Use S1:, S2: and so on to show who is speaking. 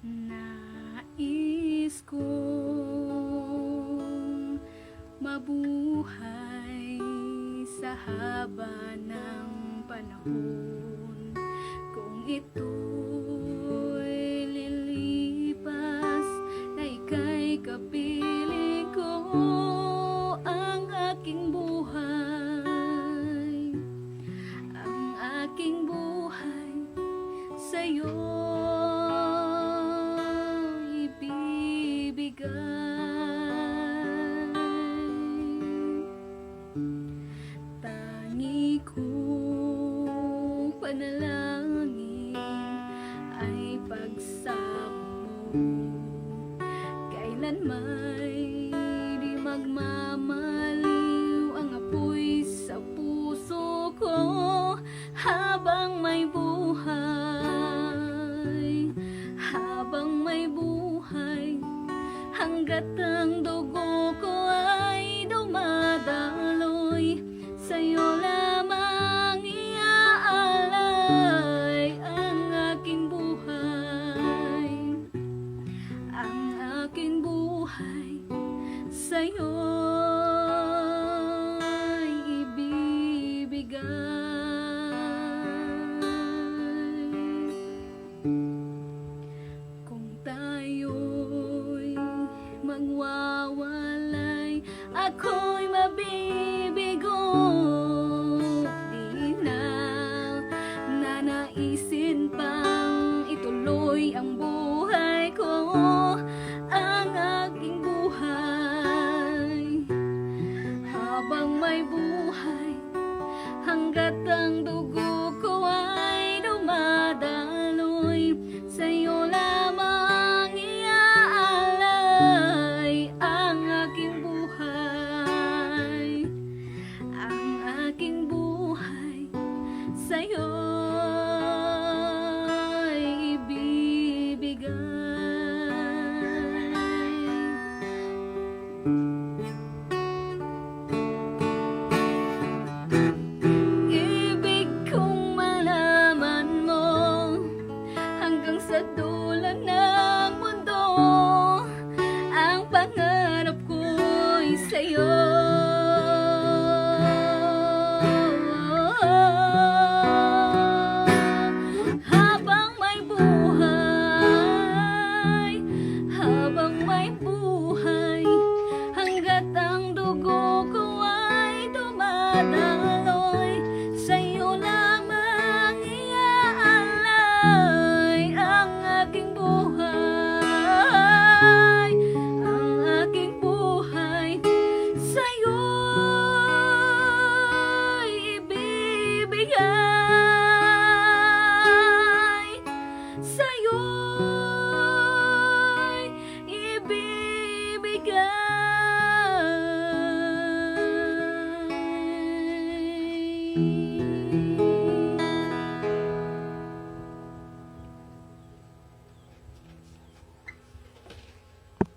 S1: Nais kong mabuhay sa haba ng panahon. Kung ito'y lilipas, na ika'y kapiling ko ang aking buhay. Ang aking buhay sa'yo tangi kong panalangin ay pagsamo mo. Kailanmay di magmamaliw ang apoy sa puso ko habang may buhay. Habang may buhay, hanggat ang dugo ko ay dumadaloy, sa'yo lamang iaalay ang aking buhay. Ang aking buhay sa'yo'y ibibigay. Kung tayo'y magwawalay, ako'y mabibigo. Di na nanaisin pang ituloy ang buhay ko, ang aking buhay. Habang may buhay, hanggat ang dugo ko ay dumadaloy, sa'yo lamang iaalay ang aking buhay. Ang aking buhay sa'yo'y ibibigay. Ibig kong malaman mo hanggang sa dulo ng mundo, ang pangarap ko'y sa'yo. Habang may buhay, habang may buhay, hanggat ang dugo ko ay dumadaloy, sa'yo lamang iaalay ang aking buhay. Ang aking buhay sa'yo'y ibibigay. Sa'yo'y ibibigay.